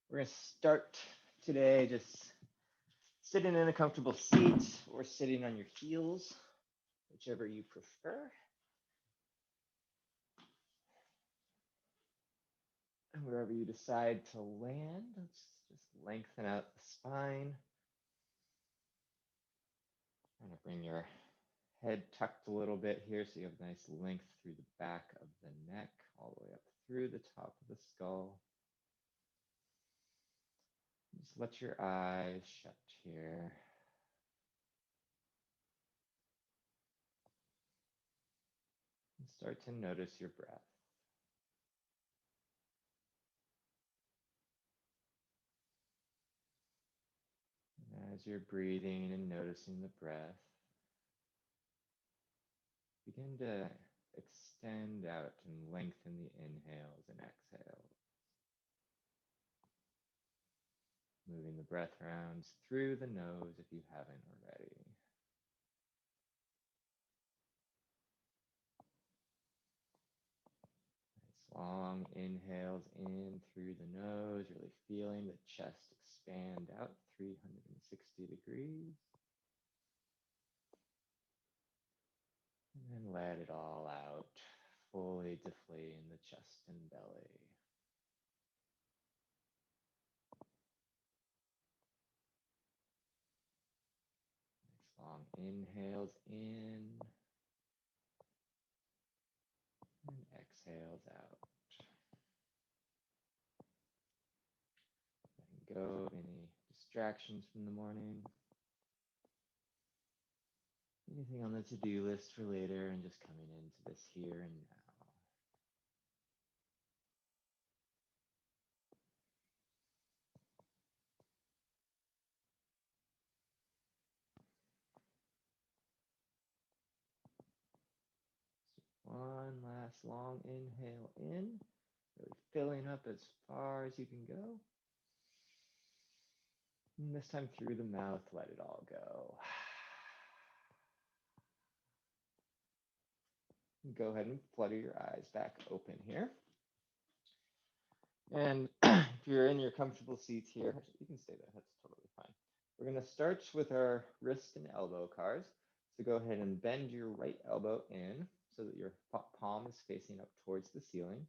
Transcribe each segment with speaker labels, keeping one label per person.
Speaker 1: We're going to start today just sitting in a comfortable seat or sitting on your heels, whichever you prefer. And wherever you decide to land, let's just lengthen out the spine. Kind of bring your head tucked a little bit here so you have nice length through the back of the neck, all the way up through the top of the skull. Just let your eyes shut here. And start to notice your breath. And as you're breathing and noticing the breath, begin to extend out and lengthen the inhales and exhales. Moving the breath rounds through the nose if you haven't already. Nice long inhales in through the nose, really feeling the chest expand out 360 degrees. And then let it all out, fully deflating the chest and belly. Nice long inhales in and exhales out. Letting go of any distractions from the morning. Anything on the to-do list for later, and just coming into this here and now. One last long inhale in, really filling up as far as you can go. And this time through the mouth, let it all go. Go ahead and flutter your eyes back open here. And if you're in your comfortable seats here, you can stay there, that's totally fine. We're going to start with our wrist and elbow cars. So go ahead and bend your right elbow in so that your palm is facing up towards the ceiling.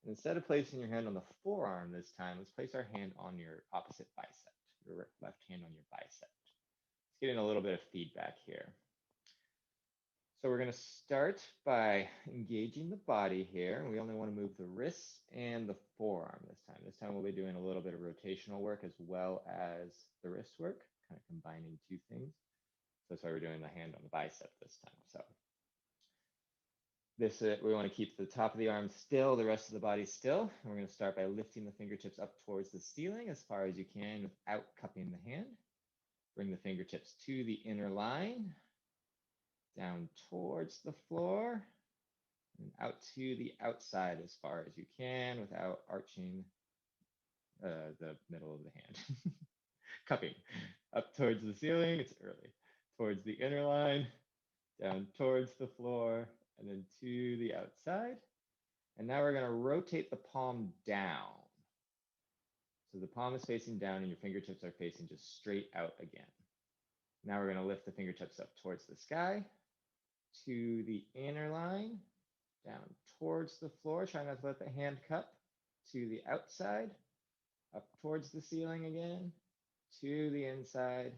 Speaker 1: And instead of placing your hand on the forearm this time, let's place our hand on your opposite bicep, your left hand on your bicep. Let's get in a little bit of feedback here. So we're going to start by engaging the body here. We only want to move the wrists and the forearm this time. This time we'll be doing a little bit of rotational work as well as the wrist work, kind of combining two things. So that's why we're doing the hand on the bicep this time. So this, we want to keep the top of the arm still, the rest of the body still. And we're going to start by lifting the fingertips up towards the ceiling as far as you can without cupping the hand. Bring the fingertips to the inner line, down towards the floor, and out to the outside as far as you can without arching the middle of the hand. Cupping up towards the ceiling, it's early. Towards the inner line, down towards the floor, and then to the outside. And now we're going to rotate the palm down. So the palm is facing down and your fingertips are facing just straight out again. Now we're going to lift the fingertips up towards the sky, to the inner line, down towards the floor. Try not to let the hand cup, to the outside, up towards the ceiling again, to the inside,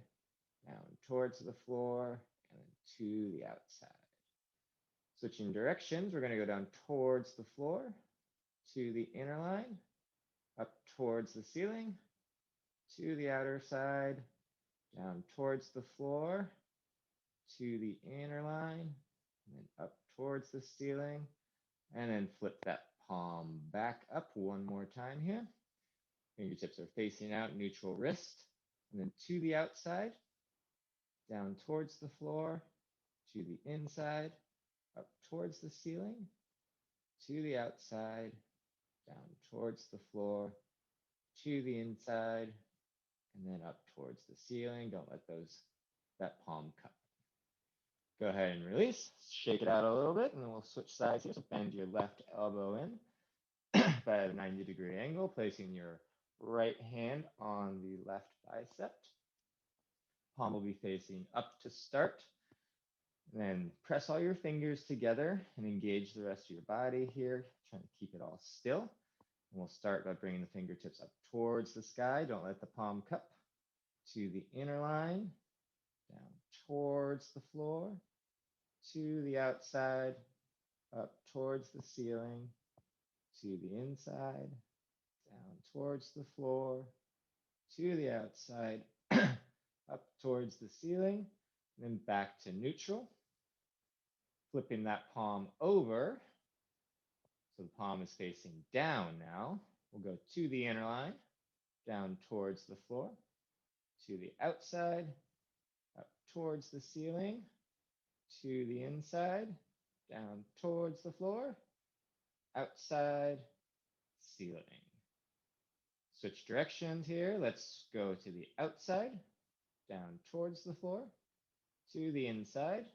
Speaker 1: down towards the floor, and then to the outside. Switching directions, we're going to go down towards the floor, to the inner line, up towards the ceiling, to the outer side, down towards the floor, to the inner line, and then up towards the ceiling, and then flip that palm back up one more time here. Fingertips are facing out, neutral wrist, and then to the outside, down towards the floor, to the inside, up towards the ceiling, to the outside, down towards the floor, to the inside, and then up towards the ceiling. Don't let that palm cup. Go ahead and release, shake it out a little bit, and then we'll switch sides here. So bend your left elbow in by a 90-degree angle, placing your right hand on the left bicep. Palm will be facing up to start. And then press all your fingers together and engage the rest of your body here, trying to keep it all still. And we'll start by bringing the fingertips up towards the sky. Don't let the palm cup. To the inner line, down towards the floor, to the outside, up towards the ceiling, to the inside, down towards the floor, to the outside, up towards the ceiling, and then back to neutral. Flipping that palm over, so the palm is facing down now. We'll go to the inner line, down towards the floor, to the outside, up towards the ceiling, to the inside, down towards the floor, outside, ceiling. Switch directions here. Let's go to the outside, down towards the floor, to the inside,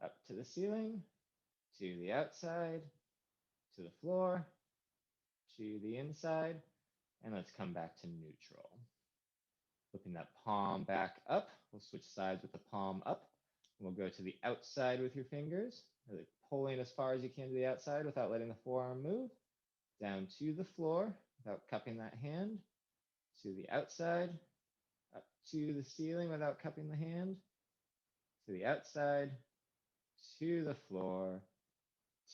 Speaker 1: up to the ceiling, to the outside, to the floor, to the inside, and let's come back to neutral. Flipping that palm back up. We'll switch sides with the palm up. We'll go to the outside with your fingers, really pulling as far as you can to the outside without letting the forearm move. Down to the floor without cupping that hand. To the outside, up to the ceiling without cupping the hand. To the outside, to the floor,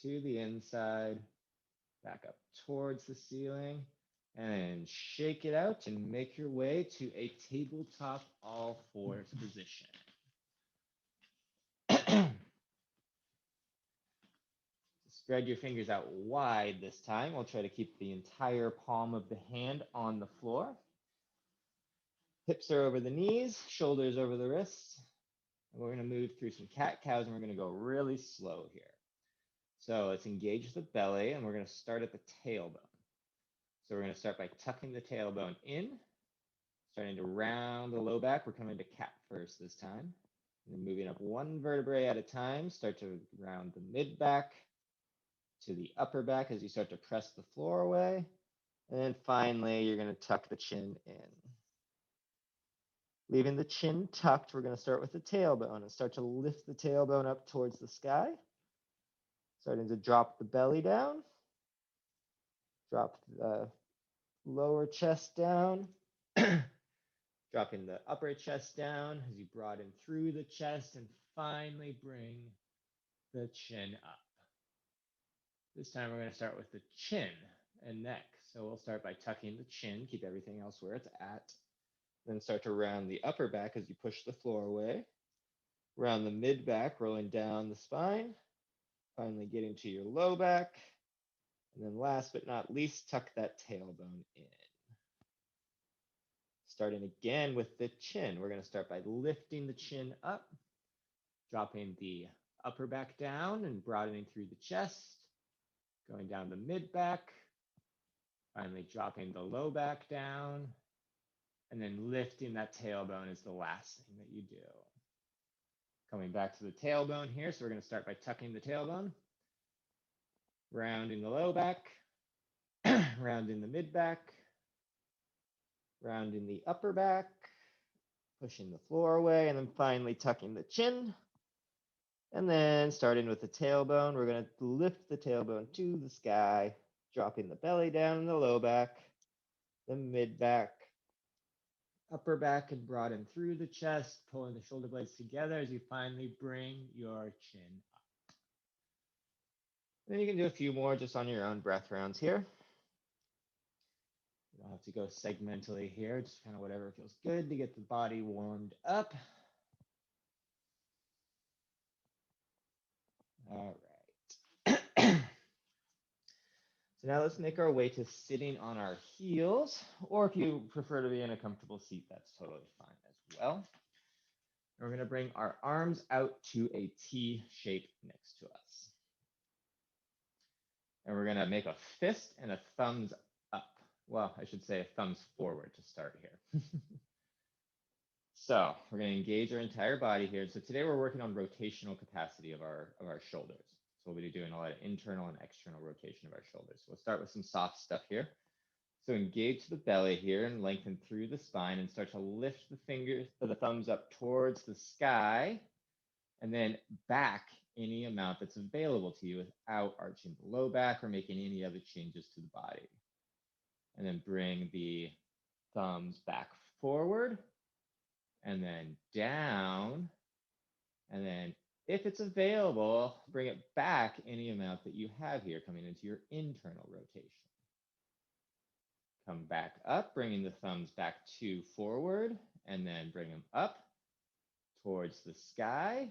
Speaker 1: to the inside, back up towards the ceiling, and shake it out and make your way to a tabletop all fours position. Spread your fingers out wide this time. We'll try to keep the entire palm of the hand on the floor. Hips are over the knees, shoulders over the wrists. And we're going to move through some cat-cows, and we're going to go really slow here. So let's engage the belly, and we're going to start at the tailbone. So we're going to start by tucking the tailbone in, starting to round the low back. We're coming to cat first this time. And then moving up one vertebrae at a time, start to round the mid back to the upper back as you start to press the floor away. And then finally, you're going to tuck the chin in. Leaving the chin tucked, we're going to start with the tailbone and start to lift the tailbone up towards the sky. Starting to drop the belly down. Drop the lower chest down. Dropping the upper chest down as you broaden through the chest and finally bring the chin up. This time we're going to start with the chin and neck. So we'll start by tucking the chin, keep everything else where it's at. Then start to round the upper back as you push the floor away. Round the mid back, rolling down the spine. Finally getting to your low back. And then last but not least, tuck that tailbone in. Starting again with the chin. We're going to start by lifting the chin up, dropping the upper back down and broadening through the chest, going down the mid back, finally dropping the low back down, and then lifting that tailbone is the last thing that you do. Coming back to the tailbone here, so we're going to start by tucking the tailbone, rounding the low back, rounding the mid back, rounding the upper back, pushing the floor away, and then finally tucking the chin. And then starting with the tailbone, we're going to lift the tailbone to the sky, dropping the belly down in the low back, the mid back, upper back, and broaden through the chest, pulling the shoulder blades together as you finally bring your chin up. And then you can do a few more just on your own breath rounds here. You don't have to go segmentally here, just kind of whatever feels good to get the body warmed up. All right. So now let's make our way to sitting on our heels, or if you prefer to be in a comfortable seat, that's totally fine as well. And we're going to bring our arms out to a T shape next to us. And we're going to make a fist and a thumbs up. Well, I should say a thumbs forward to start here. So we're going to engage our entire body here. So today we're working on rotational capacity of our shoulders. So we'll be doing a lot of internal and external rotation of our shoulders. So we'll start with some soft stuff here. So engage the belly here and lengthen through the spine and start to lift the fingers or the thumbs up towards the sky and then back any amount that's available to you without arching the low back or making any other changes to the body. And then bring the thumbs back forward and then down. And then if it's available, bring it back any amount that you have here coming into your internal rotation. Come back up, bringing the thumbs back to forward, and then bring them up towards the sky,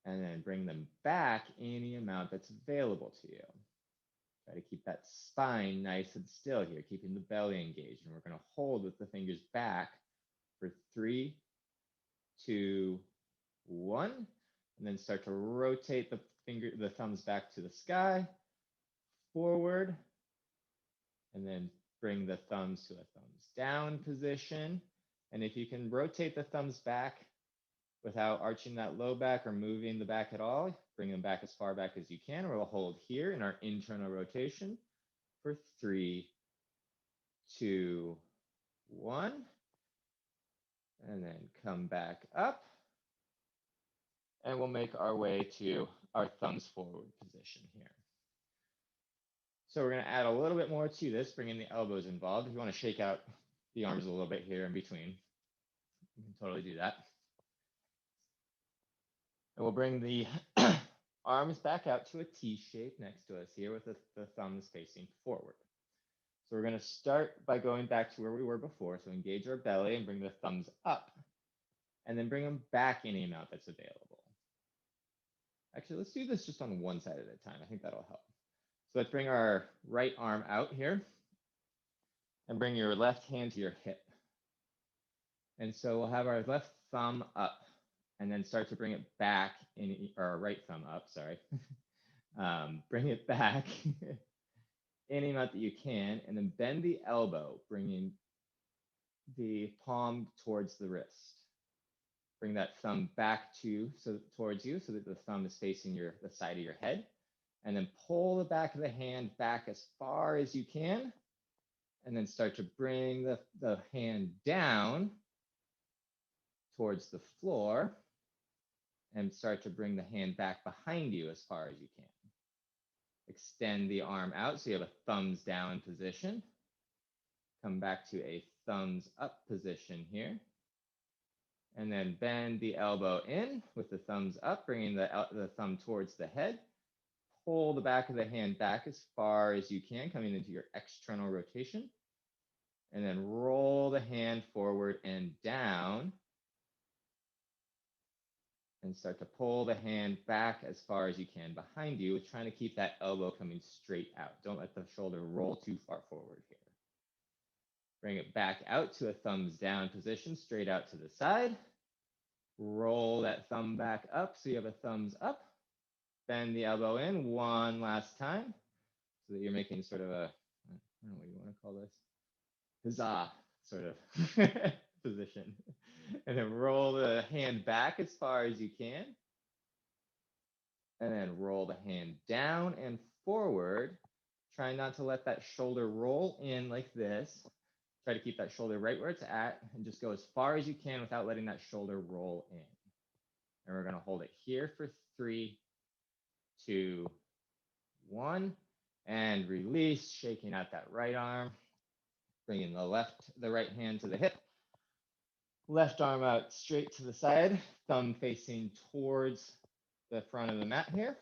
Speaker 1: and then bring them back any amount that's available to you. Try to keep that spine nice and still here, keeping the belly engaged. And we're going to hold with the fingers back for 3, 2, 1, and then start to rotate the thumbs back to the sky, forward, and then bring the thumbs to a thumbs down position. And if you can rotate the thumbs back without arching that low back or moving the back at all, bring them back as far back as you can. We'll hold here in our internal rotation for 3, 2, 1. And then come back up. And we'll make our way to our thumbs forward position here. So we're going to add a little bit more to this, bringing the elbows involved. If you want to shake out the arms a little bit here in between, you can totally do that. And we'll bring the arms back out to a T shape next to us here with the thumbs facing forward. So we're going to start by going back to where we were before. So engage our belly and bring the thumbs up, and then bring them back any amount that's available. Actually, let's do this just on one side at a time. I think that'll help. So let's bring our right arm out here and bring your left hand to your hip. And so we'll have our left thumb up and then start to bring it back or our right thumb up, sorry. Bring it back any amount that you can, and then bend the elbow, bringing the palm towards the wrist. Bring that thumb back towards you so that the thumb is facing the side of your head. And then pull the back of the hand back as far as you can. And then start to bring the hand down towards the floor and start to bring the hand back behind you as far as you can. Extend the arm out so you have a thumbs down position. Come back to a thumbs up position here. And then bend the elbow in with the thumbs up, bringing the thumb towards the head. Pull the back of the hand back as far as you can, coming into your external rotation. And then roll the hand forward and down. And start to pull the hand back as far as you can behind you, trying to keep that elbow coming straight out. Don't let the shoulder roll too far forward here. Bring it back out to a thumbs down position, straight out to the side. Roll that thumb back up so you have a thumbs up. Bend the elbow in one last time so that you're making sort of a, I don't know what you want to call this, huzzah sort of position. And then roll the hand back as far as you can. And then roll the hand down and forward. Try not to let that shoulder roll in like this. Try to keep that shoulder right where it's at and just go as far as you can without letting that shoulder roll in. And we're going to hold it here for 3, 2, 1, and release, shaking out that right arm, bringing the right hand to the hip, left arm out straight to the side, thumb facing towards the front of the mat here.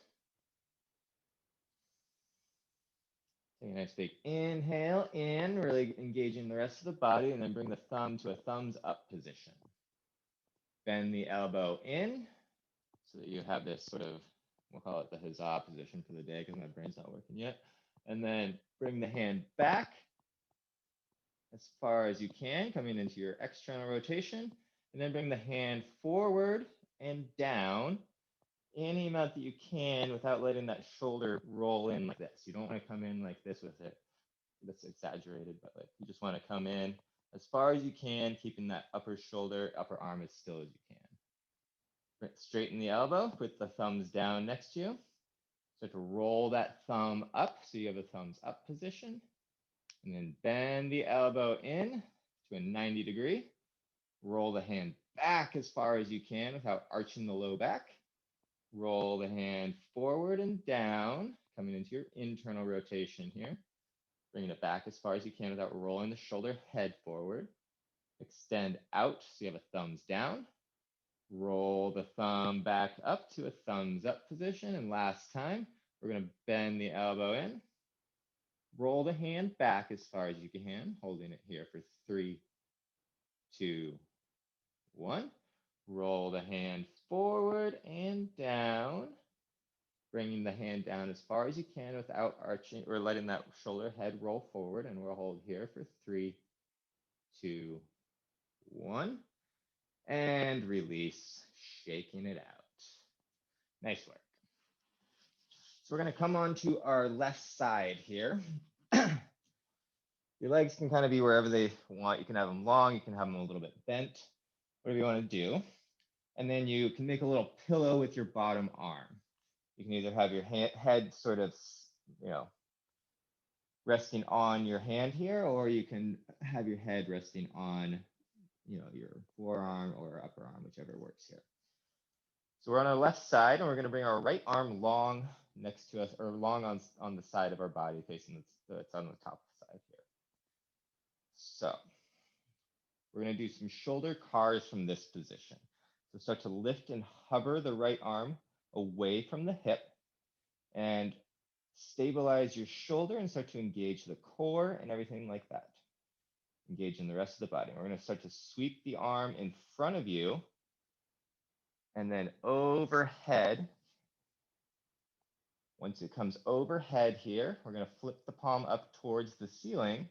Speaker 1: Take a nice big inhale in, really engaging the rest of the body, and then bring the thumb to a thumbs up position. Bend the elbow in so that you have this sort of, we'll call it the huzzah position for the day because my brain's not working yet. And then bring the hand back as far as you can, coming into your external rotation. And then bring the hand forward and down any amount that you can without letting that shoulder roll in like this. You don't want to come in like this with it. That's exaggerated, but like you just want to come in as far as you can, keeping that upper arm as still as you can. Straighten the elbow, put the thumbs down next to you. Start to roll that thumb up so you have a thumbs up position. And then bend the elbow in to a 90 degree. Roll the hand back as far as you can without arching the low back. Roll the hand forward and down, coming into your internal rotation here. Bringing it back as far as you can without rolling the shoulder head forward. Extend out so you have a thumbs down. Roll the thumb back up to a thumbs up position. And last time, we're going to bend the elbow in. Roll the hand back as far as you can, holding it here for 3, 2, 1. Roll the hand forward and down, bringing the hand down as far as you can without arching or letting that shoulder head roll forward. And we'll hold here for 3, 2, 1. And release, shaking it out. Nice work. So we're going to come on to our left side here. Your legs can kind of be wherever they want. You can have them long, you can have them a little bit bent, whatever you want to do. And then you can make a little pillow with your bottom arm. You can either have your head sort of, resting on your hand here, or you can have your head resting on, your forearm or upper arm, whichever works here. So we're on our left side, and we're going to bring our right arm long next to us, or long on the side of our body, facing it's on the top side here. So we're going to do some shoulder cars from this position. So start to lift and hover the right arm away from the hip and stabilize your shoulder and start to engage the core and everything like that. Engage in the rest of the body. We're going to start to sweep the arm in front of you and then overhead. Once it comes overhead here, we're going to flip the palm up towards the ceiling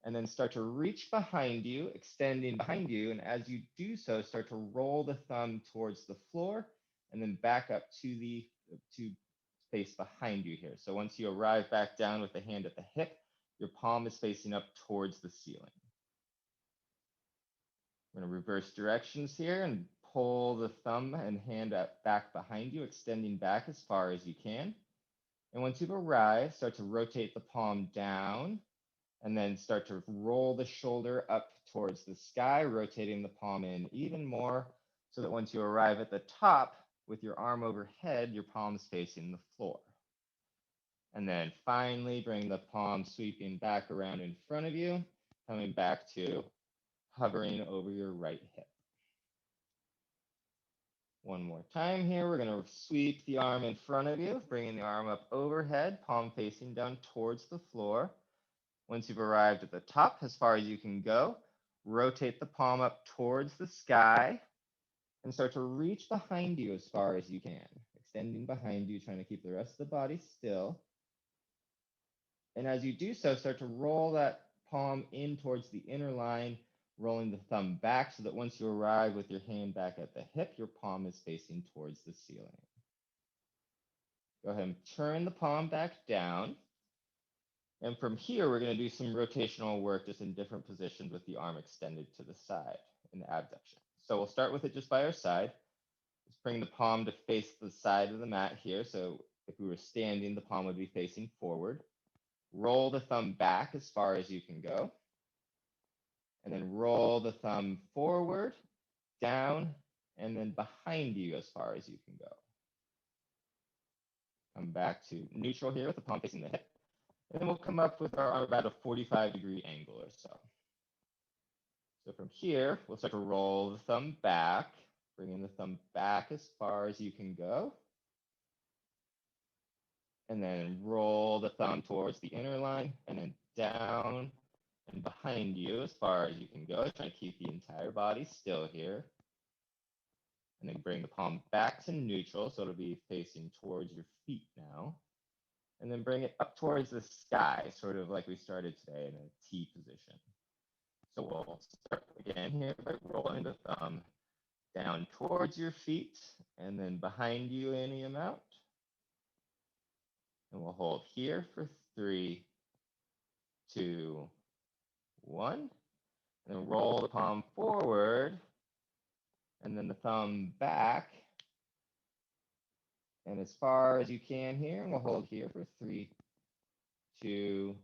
Speaker 1: and then start to reach behind you, extending behind you. And as you do so, start to roll the thumb towards the floor and then back up to space behind you here. So once you arrive back down with the hand at the hip, your palm is facing up towards the ceiling. We're going to reverse directions here and pull the thumb and hand back behind you, extending back as far as you can. And once you've arrived, start to rotate the palm down and then start to roll the shoulder up towards the sky, rotating the palm in even more so that once you arrive at the top with your arm overhead, your palm's facing the floor. And then finally, bring the palm sweeping back around in front of you, coming back to hovering over your right hip. One more time here, we're going to sweep the arm in front of you, bringing the arm up overhead, palm facing down towards the floor. Once you've arrived at the top, as far as you can go, rotate the palm up towards the sky and start to reach behind you as far as you can, extending behind you, trying to keep the rest of the body still. And as you do so, start to roll that palm in towards the inner line, rolling the thumb back so that once you arrive with your hand back at the hip, your palm is facing towards the ceiling. Go ahead and turn the palm back down. And from here, we're going to do some rotational work just in different positions with the arm extended to the side in the abduction. So we'll start with it just by our side. Let's bring the palm to face the side of the mat here. So if we were standing, the palm would be facing forward. Roll the thumb back as far as you can go. And then roll the thumb forward, down, and then behind you as far as you can go. Come back to neutral here with the palm facing the hip. And then we'll come up with our arm about a 45-degree angle or so. So from here, we'll start to roll the thumb back, bringing the thumb back as far as you can go. And then roll the thumb towards the inner line and then down and behind you as far as you can go. Trying to keep the entire body still here. And then bring the palm back to neutral, so it'll be facing towards your feet now. And then bring it up towards the sky, sort of like we started today in a T position. So we'll start again here by rolling the thumb down towards your feet and then behind you any amount. And we'll hold here for 3, 2, 1. And then roll the palm forward and then the thumb back. And as far as you can here, and we'll hold here for 3, 2,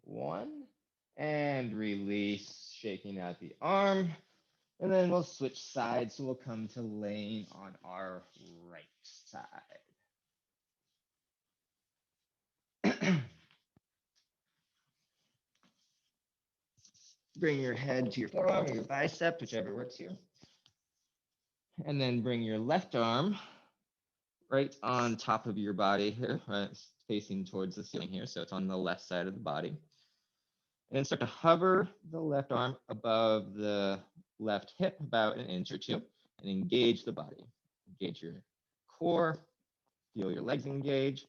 Speaker 1: 1, and release, shaking out the arm. And then we'll switch sides, so we'll come to laying on our right side. Bring your head to your forearm or your bicep, whichever works here. And then bring your left arm right on top of your body here, right, facing towards the ceiling here. So it's on the left side of the body. And then start to hover the left arm above the left hip about an inch or two and engage the body. Engage your core, feel your legs engage.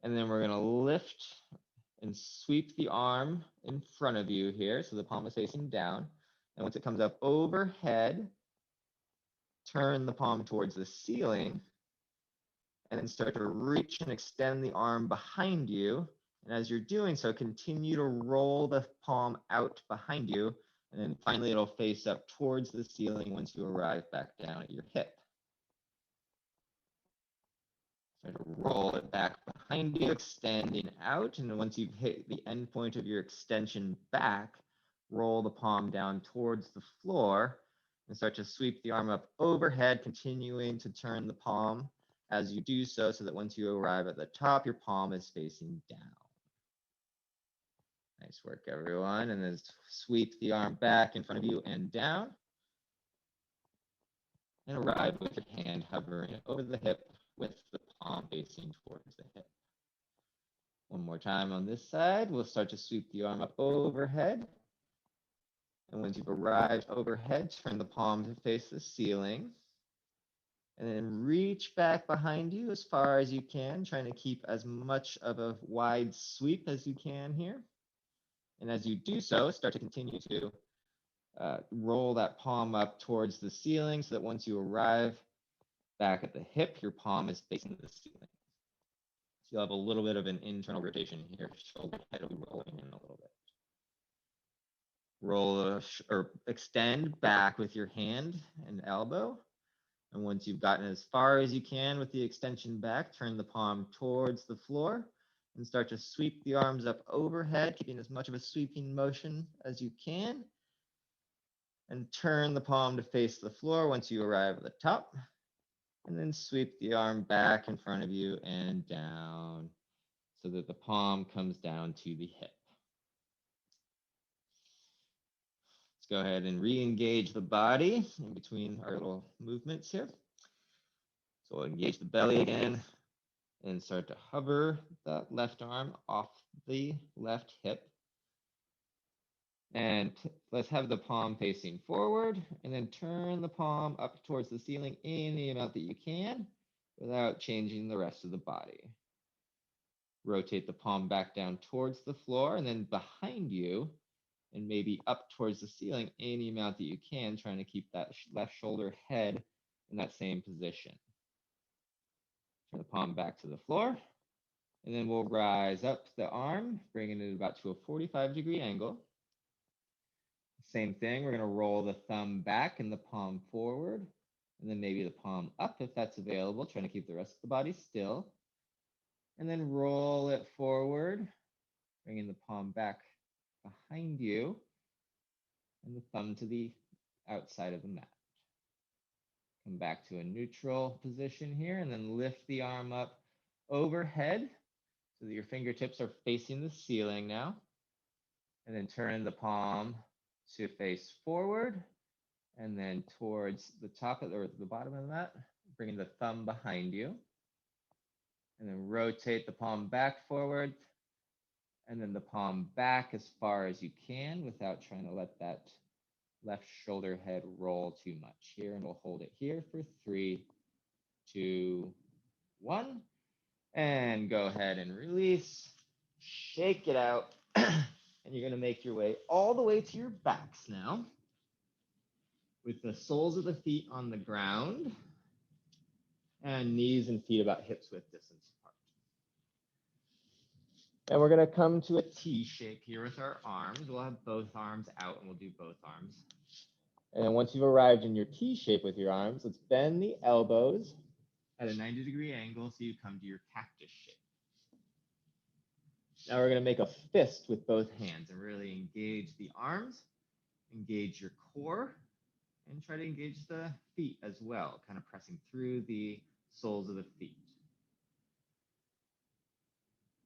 Speaker 1: And then we're going to lift and sweep the arm in front of you here. So the palm is facing down. And once it comes up overhead, turn the palm towards the ceiling and then start to reach and extend the arm behind you. And as you're doing so, continue to roll the palm out behind you. And then finally, it'll face up towards the ceiling once you arrive back down at your hip. Start to roll it back behind you, extending out. And once you've hit the end point of your extension back, roll the palm down towards the floor and start to sweep the arm up overhead, continuing to turn the palm as you do so, so that once you arrive at the top, your palm is facing down. Nice work, everyone. And then sweep the arm back in front of you and down. And arrive with your hand hovering over the hip with the palm facing towards the hip. One more time on this side. We'll start to sweep the arm up overhead. And once you've arrived overhead, turn the palm to face the ceiling. And then reach back behind you as far as you can, trying to keep as much of a wide sweep as you can here. And as you do so, start to continue to roll that palm up towards the ceiling so that once you arrive back at the hip, your palm is facing the ceiling. So you'll have a little bit of an internal rotation here. Shoulder head will be rolling in a little bit. Roll or extend back with your hand and elbow. And once you've gotten as far as you can with the extension back, turn the palm towards the floor and start to sweep the arms up overhead, keeping as much of a sweeping motion as you can. And turn the palm to face the floor once you arrive at the top. And then sweep the arm back in front of you and down so that the palm comes down to the hip. Let's go ahead and re-engage the body in between our little movements here. So we'll engage the belly again and start to hover the left arm off the left hip. And let's have the palm facing forward and then turn the palm up towards the ceiling any amount that you can without changing the rest of the body. Rotate the palm back down towards the floor and then behind you and maybe up towards the ceiling any amount that you can, trying to keep that left shoulder head in that same position. Turn the palm back to the floor. And then we'll rise up the arm, bringing it about to a 45-degree angle. Same thing, we're going to roll the thumb back and the palm forward, and then maybe the palm up if that's available, trying to keep the rest of the body still. And then roll it forward, bringing the palm back behind you, and the thumb to the outside of the mat. Come back to a neutral position here, and then lift the arm up overhead so that your fingertips are facing the ceiling now. And then turn the palm to face forward and then towards the top of or the bottom of the mat, bringing the thumb behind you. And then rotate the palm back forward and then the palm back as far as you can without trying to let that left shoulder head roll too much here. And we'll hold it here for 3, 2, 1. And go ahead and release. Shake it out. And you're going to make your way all the way to your backs now, with the soles of the feet on the ground and knees and feet about hips width distance apart. And we're going to come to a T shape here with our arms. We'll have both arms out and we'll do both arms. And then once you've arrived in your T shape with your arms, let's bend the elbows at a 90-degree angle so you come to your cactus shape. Now we're going to make a fist with both hands and really engage the arms, engage your core, and try to engage the feet as well, kind of pressing through the soles of the feet.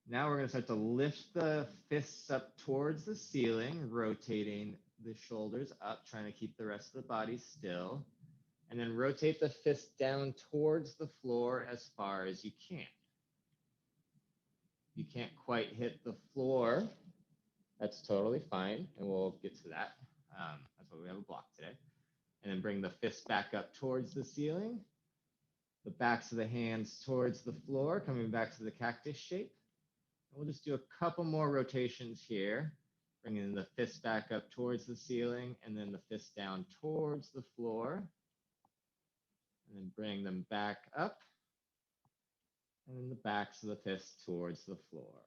Speaker 1: Now we're going to start to lift the fists up towards the ceiling, rotating the shoulders up, trying to keep the rest of the body still. And then rotate the fist down towards the floor as far as you can. You can't quite hit the floor. That's totally fine, and we'll get to that. That's why we have a block today. And then bring the fist back up towards the ceiling. The backs of the hands towards the floor, coming back to the cactus shape. And we'll just do a couple more rotations here, bringing the fist back up towards the ceiling, and then the fist down towards the floor. And then bring them back up, and then the backs of the fists towards the floor.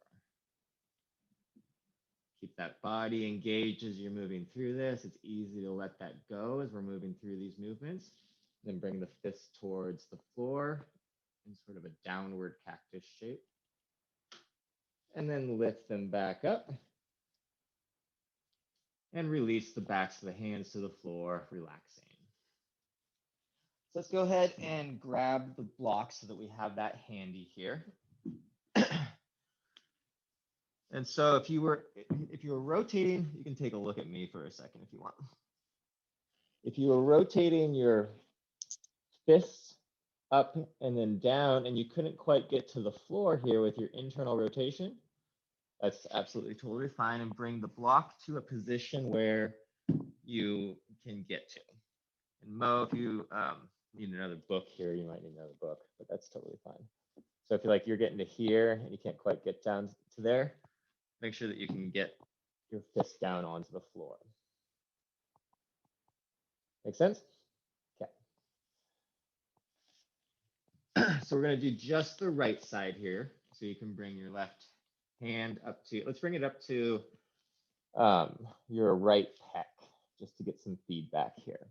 Speaker 1: Keep that body engaged as you're moving through this. It's easy to let that go as we're moving through these movements. Then bring the fist towards the floor in sort of a downward cactus shape. And then lift them back up. And release the backs of the hands to the floor, relaxing. So let's go ahead and grab the block so that we have that handy here. And so if you were rotating, you can take a look at me for a second if you want. If you were rotating your fists up and then down and you couldn't quite get to the floor here with your internal rotation, that's absolutely totally fine, and bring the block to a position where you can get to. And Mo, if you need another book here, you might need another book, but that's totally fine. So if you're getting to here and you can't quite get down to there, make sure that you can get your fist down onto the floor. Make sense? Okay. So we're going to do just the right side here. So you can bring your left hand up to, let's bring it up to your right pec, just to get some feedback here.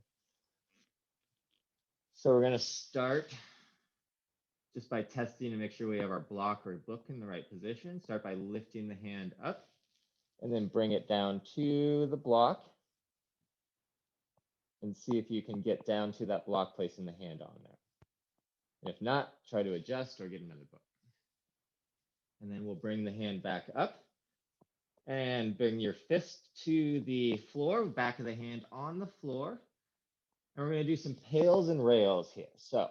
Speaker 1: So we're going to start just by testing to make sure we have our block or book in the right position. Start by lifting the hand up and then bring it down to the block and see if you can get down to that block, placing the hand on there. And if not, try to adjust or get another book. And then we'll bring the hand back up and bring your fist to the floor, back of the hand on the floor. And we're going to do some pails and rails here. So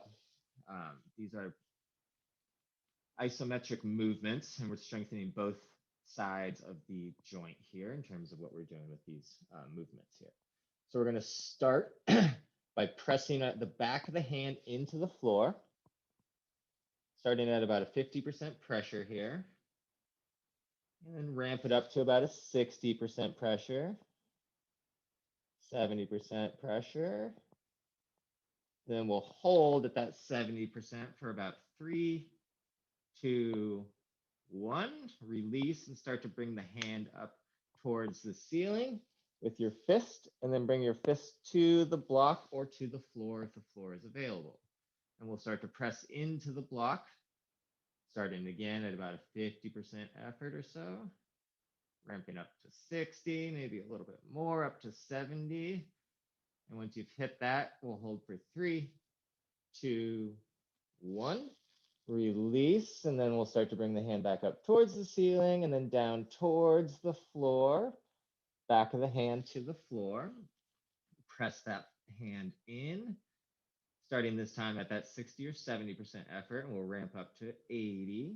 Speaker 1: these are isometric movements, and we're strengthening both sides of the joint here in terms of what we're doing with these movements here. So we're going to start by pressing the back of the hand into the floor, starting at about a 50% pressure here, and then ramp it up to about a 60% pressure, 70% pressure. Then we'll hold at that 70% for about 3, 2, 1. Release and start to bring the hand up towards the ceiling with your fist, and then bring your fist to the block or to the floor if the floor is available. And we'll start to press into the block, starting again at about a 50% effort or so, ramping up to 60, maybe a little bit more, up to 70. And once you've hit that, we'll hold for 3, 2, 1. Release, and then we'll start to bring the hand back up towards the ceiling and then down towards the floor. Back of the hand to the floor. Press that hand in, starting this time at that 60 or 70% effort, and we'll ramp up to 80.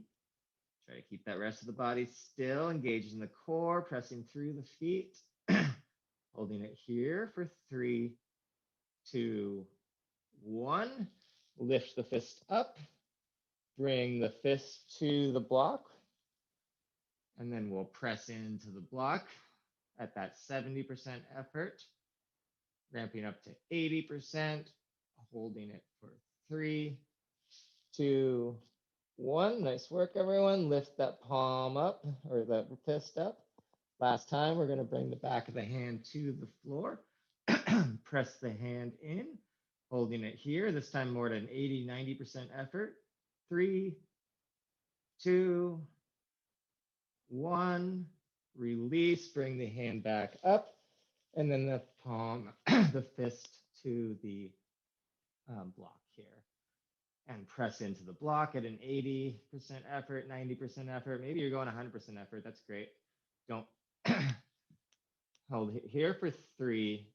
Speaker 1: Try to keep that rest of the body still, engaging the core, pressing through the feet, holding it here for 3, 2, 1. Lift the fist up, bring the fist to the block, and then we'll press into the block at that 70% effort, ramping up to 80%, holding it for 3, 2, 1. Nice work, everyone. Lift that palm up, or that fist up. Last time, we're going to bring the back of the hand to the floor. Press the hand in, holding it here. This time more at an 80, 90% effort. 3, 2, 1, release, bring the hand back up, and then the palm, the fist to the block here. And press into the block at an 80% effort, 90% effort. Maybe you're going 100% effort. That's great. Don't hold here for 3,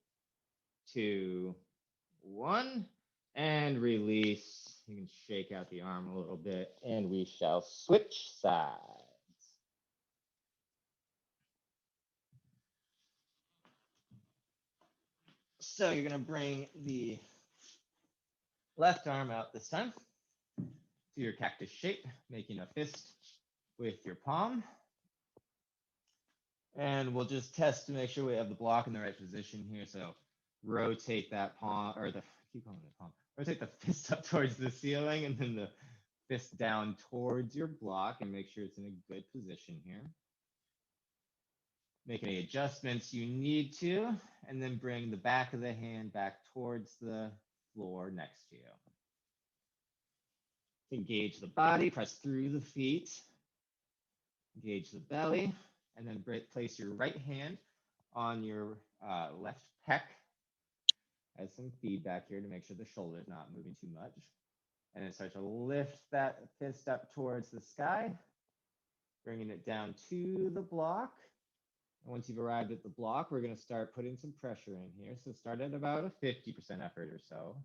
Speaker 1: 2, 1, and release. You can shake out the arm a little bit, and we shall switch sides. So you're going to bring the left arm out this time to your cactus shape, making a fist with your palm. And we'll just test to make sure we have the block in the right position here. So rotate that palm, or the, keep calling it palm, rotate the fist up towards the ceiling and then the fist down towards your block and make sure it's in a good position here. Make any adjustments you need to, and then bring the back of the hand back towards the floor next to you. Engage the body, press through the feet, engage the belly, and then place your right hand on your left pec. Add some feedback here to make sure the shoulder is not moving too much. And then start to lift that fist up towards the sky, bringing it down to the block. And once you've arrived at the block, we're going to start putting some pressure in here. So start at about a 50% effort or so.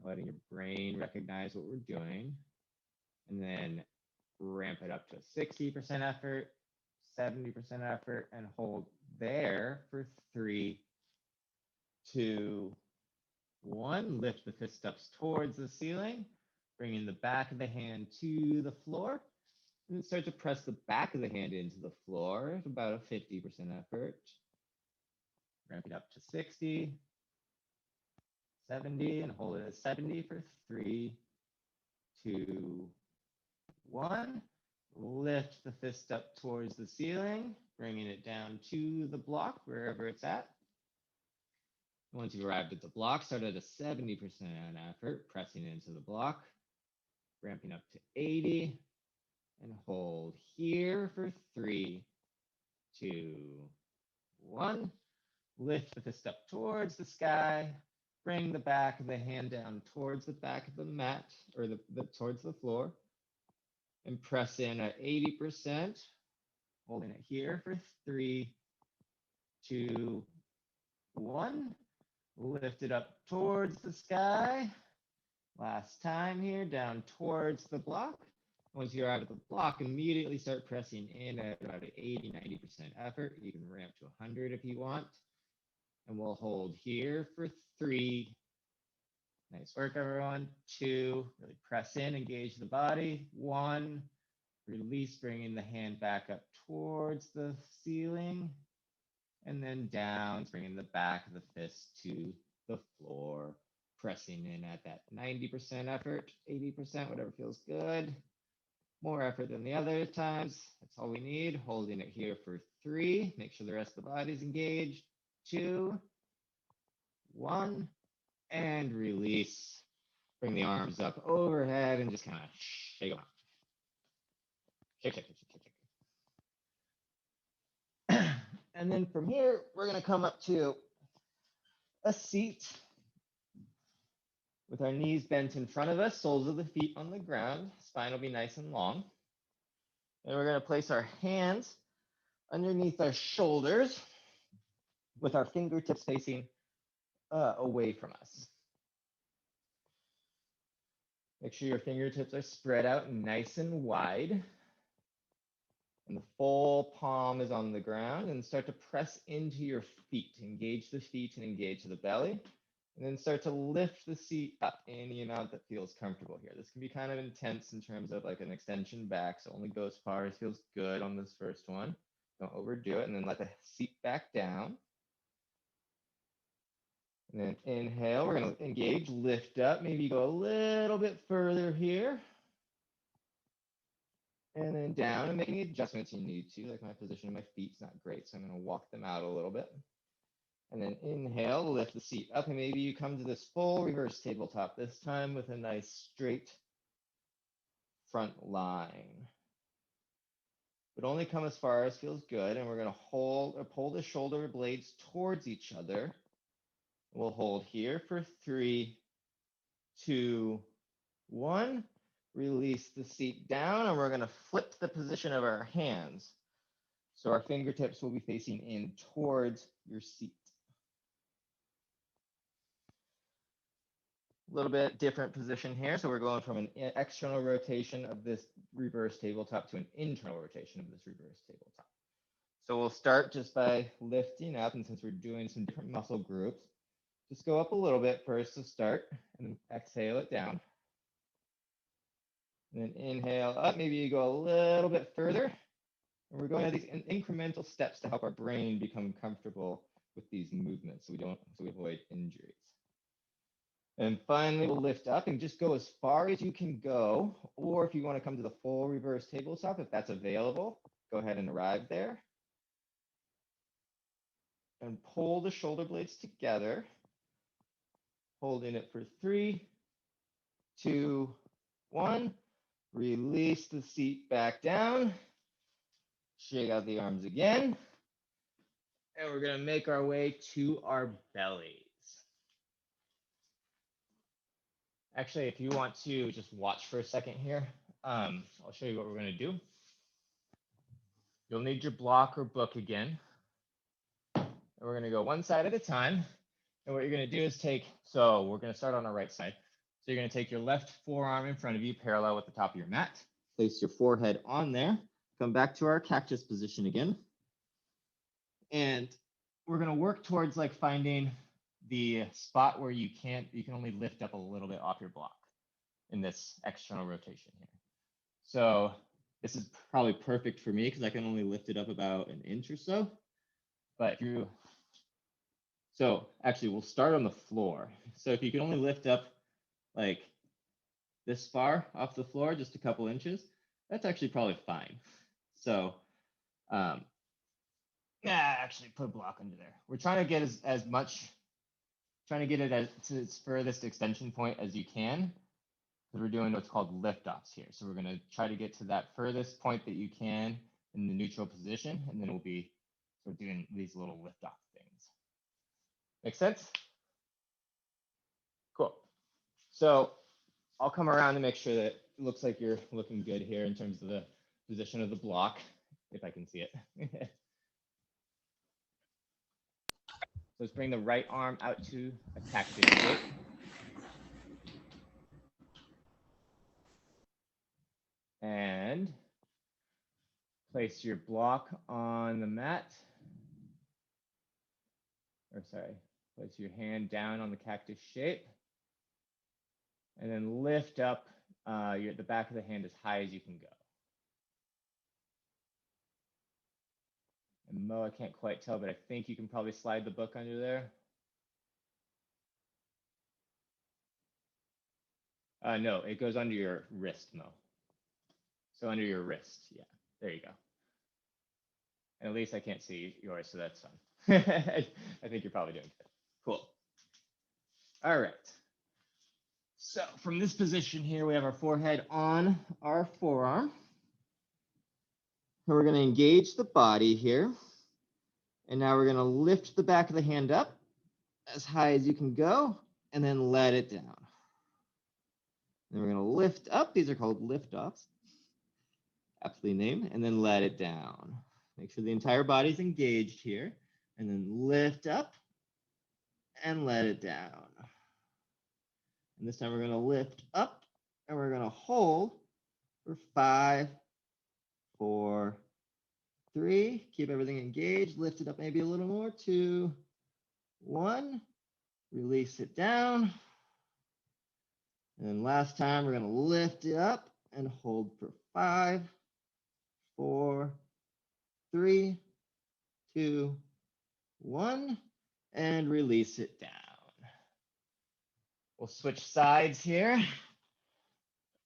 Speaker 1: Letting your brain recognize what we're doing. And then ramp it up to 60% effort, 70% effort, and hold there for 3, 2, 1. Lift the fist up towards the ceiling, bringing the back of the hand to the floor. And then start to press the back of the hand into the floor at about a 50% effort. Ramp it up to 60, 70, and hold it at 70 for 3, 2, 1. Lift the fist up towards the ceiling, bringing it down to the block, wherever it's at. Once you've arrived at the block, start at a 70% effort, pressing into the block, ramping up to 80, and hold here for 3, 2, 1. Lift the fist up towards the sky, bring the back of the hand down towards the back of the mat, or towards the floor, and press in at 80%, holding it here for 3, 2, 1. Lift it up towards the sky. Last time here, down towards the block. Once you're out of the block, immediately start pressing in at about an 80, 90% effort. You can ramp to 100 if you want. And we'll hold here for 3. Nice work, everyone. 2, really press in, engage the body. 1, release, bringing the hand back up towards the ceiling. And then down, bringing the back of the fist to the floor, pressing in at that 90% effort, 80%, whatever feels good. More effort than the other times. That's all we need. Holding it here for 3. Make sure the rest of the body's engaged. 2, 1, and release. Bring the arms up overhead and just kind of shake them out. Shake, shake, shake, shake, shake. And then from here, we're going to come up to a seat with our knees bent in front of us, soles of the feet on the ground. Spine will be nice and long. And we're going to place our hands underneath our shoulders with our fingertips facing away from us. Make sure your fingertips are spread out nice and wide. And the full palm is on the ground, and start to press into your feet. Engage the feet and engage the belly. And then start to lift the seat up any amount that feels comfortable here. This can be kind of intense in terms of like an extension back, so only go as far as feels good on this first one. Don't overdo it, and then let the seat back down. And then inhale, we're going to engage, lift up, maybe go a little bit further here. And then down, and make any adjustments you need to. Like my position of my feet's not great, so I'm going to walk them out a little bit. And then inhale, lift the seat up, and maybe you come to this full reverse tabletop this time with a nice straight front line. but only come as far as feels good. And we're going to hold or pull the shoulder blades towards each other. We'll hold here for 3, 2, 1. Release the seat down, and we're going to flip the position of our hands. So our fingertips will be facing in towards your seat. A little bit different position here. So we're going from an external rotation of this reverse tabletop to an internal rotation of this reverse tabletop. So we'll start just by lifting up, and since we're doing some different muscle groups, just go up a little bit first to start, and then exhale it down. And then inhale up, maybe you go a little bit further. And we're going to have these incremental steps to help our brain become comfortable with these movements so we avoid injuries. And finally, we'll lift up and just go as far as you can go. Or if you want to come to the full reverse tabletop, if that's available, go ahead and arrive there. And pull the shoulder blades together, holding it for 3, 2, 1. Release the seat back down. Shake out the arms again. And we're going to make our way to our bellies. Actually, if you want to just watch for a second here, I'll show you what we're going to do. You'll need your block or book again. And we're going to go one side at a time. And what you're going to do is so we're going to start on our right side. So you're going to take your left forearm in front of you, parallel with the top of your mat. Place your forehead on there. Come back to our cactus position again. And we're going to work towards like finding the spot where you can only lift up a little bit off your block in this external rotation here. So this is probably perfect for me because I can only lift it up about an inch or so. But so actually we'll start on the floor. So if you can only lift up like this far off the floor, just a couple inches, that's actually probably fine. So actually put a block under there. We're trying to get trying to get it to its furthest extension point as you can, because we're doing what's called lift-offs here. So we're going to try to get to that furthest point that you can in the neutral position, and then we'll be sort of doing these little lift-off things. Make sense? Cool. So I'll come around to make sure that it looks like you're looking good here in terms of the position of the block, if I can see it. So let's bring the right arm out to a cactus shape. And place your block on the mat. Or sorry, place your hand down on the cactus shape. And then lift up the back of the hand as high as you can go. And Mo, I can't quite tell, but I think you can probably slide the book under there. No, it goes under your wrist, Mo. So under your wrist, yeah, there you go. And at least I can't see yours, so that's fine. I think you're probably doing good. Cool. All right. So from this position here, we have our forehead on our forearm. And we're going to engage the body here. And now we're going to lift the back of the hand up as high as you can go, and then let it down. Then we're going to lift up. These are called lift-offs, aptly named, and then let it down. Make sure the entire body's engaged here, and then lift up and let it down. And this time we're going to lift up, and we're going to hold for 5, 4, 3. Keep everything engaged. Lift it up maybe a little more. 2, 1. Release it down. And then last time, we're going to lift it up and hold for 5, 4, 3, 2, 1, and release it down. We'll switch sides here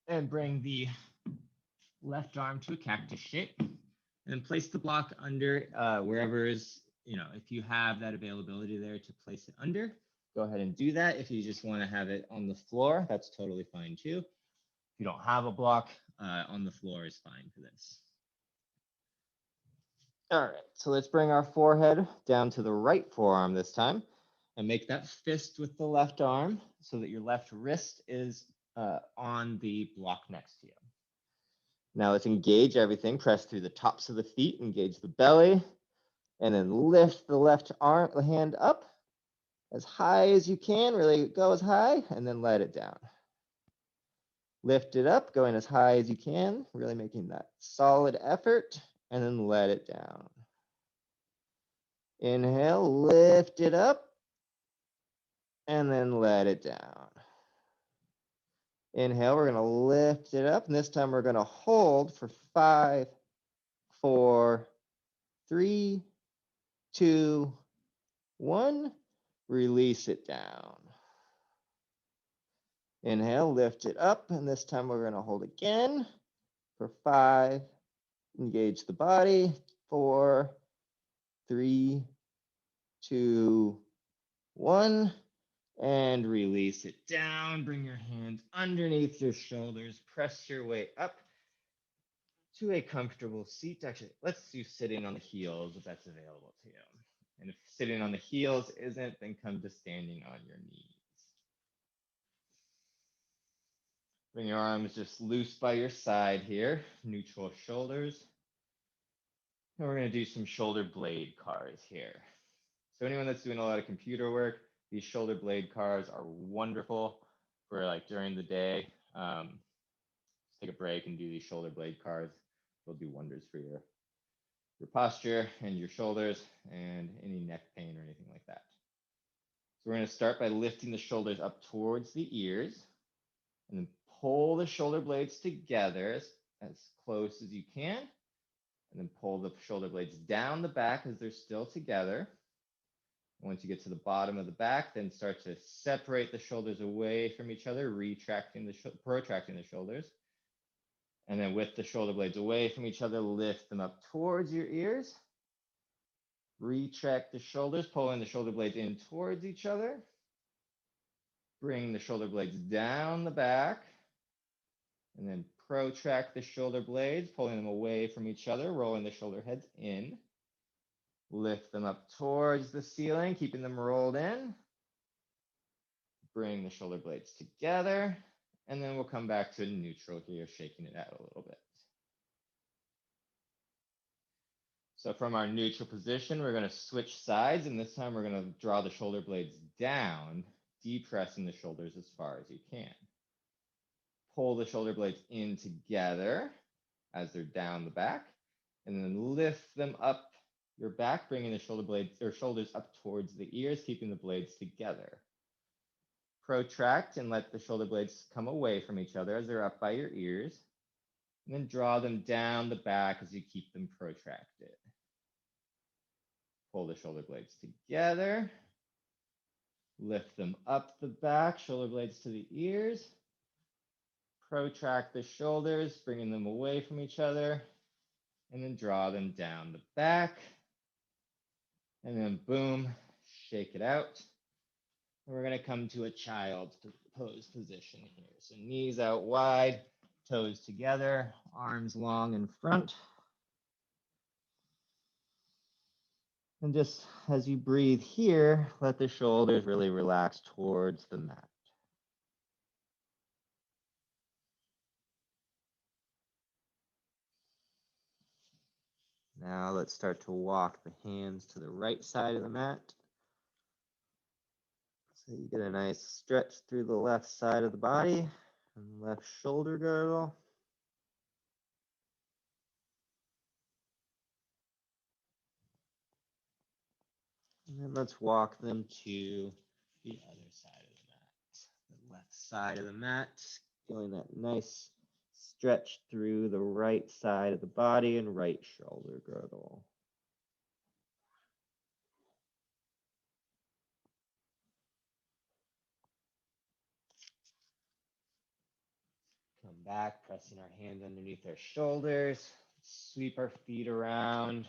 Speaker 1: and bring the left arm to a cactus shape, and then place the block under wherever is, if you have that availability there to place it under, go ahead and do that. If you just want to have it on the floor, that's totally fine too. If you don't have a block, on the floor is fine for this. All right, so let's bring our forehead down to the right forearm this time and make that fist with the left arm so that your left wrist is on the block next to you. Now let's engage everything. Press through the tops of the feet, engage the belly, and then lift the left arm, the hand up as high as you can. Really go as high, and then let it down. Lift it up, going as high as you can, really making that solid effort, and then let it down. Inhale, lift it up, and then let it down. Inhale, we're gonna lift it up, and this time we're gonna hold for 5, 4, 3, 2, 1. Release it down. Inhale, lift it up, and this time we're gonna hold again for 5. Engage the body. 4, 3, 2, 1. And release it down. Bring your hands underneath your shoulders. Press your way up to a comfortable seat. Actually, let's do sitting on the heels if that's available to you. And if sitting on the heels isn't, then come to standing on your knees. Bring your arms just loose by your side here, neutral shoulders. And we're going to do some shoulder blade cars here. So anyone that's doing a lot of computer work, these shoulder blade cars are wonderful for like during the day. Just take a break and do these shoulder blade cars. They'll do wonders for your posture and your shoulders and any neck pain or anything like that. So we're going to start by lifting the shoulders up towards the ears and then pull the shoulder blades together as close as you can. And then pull the shoulder blades down the back as they're still together. Once you get to the bottom of the back, then start to separate the shoulders away from each other, protracting the shoulders. And then with the shoulder blades away from each other, lift them up towards your ears. Retract the shoulders, pulling the shoulder blades in towards each other. Bring the shoulder blades down the back. And then protract the shoulder blades, pulling them away from each other, rolling the shoulder heads in. Lift them up towards the ceiling, keeping them rolled in. Bring the shoulder blades together. And then we'll come back to neutral here, shaking it out a little bit. So from our neutral position, we're going to switch sides. And this time we're going to draw the shoulder blades down, depressing the shoulders as far as you can. Pull the shoulder blades in together as they're down the back. And then lift them up your back, bringing the shoulder blades or shoulders up towards the ears, keeping the blades together. Protract and let the shoulder blades come away from each other as they're up by your ears. And then draw them down the back as you keep them protracted. Pull the shoulder blades together. Lift them up the back, shoulder blades to the ears. Protract the shoulders, bringing them away from each other. And then draw them down the back. And then boom, shake it out. And we're going to come to a child's pose position here. So knees out wide, toes together, arms long in front. And just as you breathe here, let the shoulders really relax towards the mat. Now let's start to walk the hands to the right side of the mat. So you get a nice stretch through the left side of the body and left shoulder girdle. And then let's walk them to the other side of the mat. The left side of the mat, feeling that nice stretch through the right side of the body and right shoulder girdle. Come back, pressing our hands underneath our shoulders. Sweep our feet around.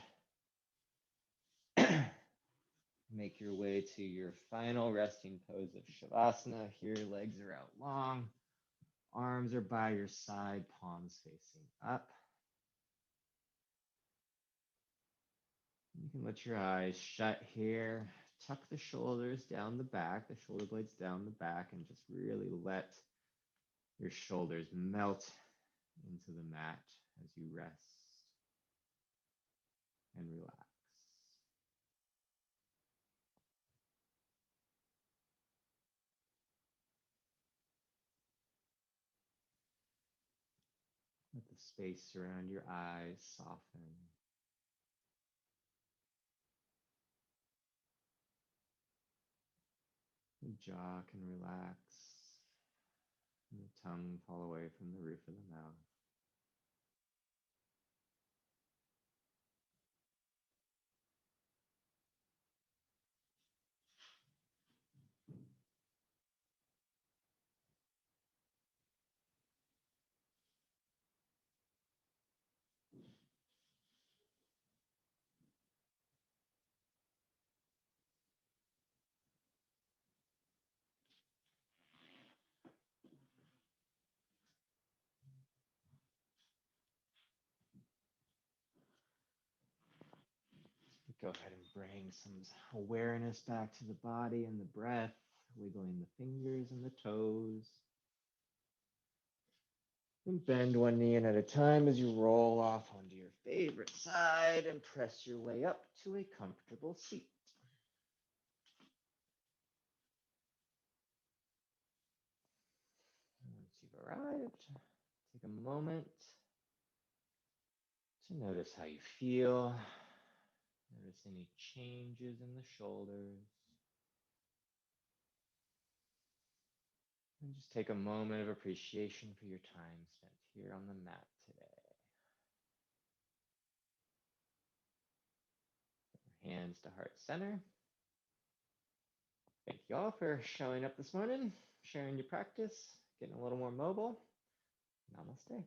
Speaker 1: Make your way to your final resting pose of Shavasana. Here, legs are out long. Arms are by your side, palms facing up. You can let your eyes shut here. Tuck the shoulders down the back, the shoulder blades down the back, and just really let your shoulders melt into the mat as you rest and relax. Let the space around your eyes soften. The jaw can relax, and the tongue fall away from the roof of the mouth. Go ahead and bring some awareness back to the body and the breath, wiggling the fingers and the toes. And bend one knee in at a time as you roll off onto your favorite side and press your way up to a comfortable seat. Once you've arrived, take a moment to notice how you feel. Notice any changes in the shoulders. And just take a moment of appreciation for your time spent here on the mat today. Hands to heart center. Thank you all for showing up this morning, sharing your practice, getting a little more mobile. Namaste.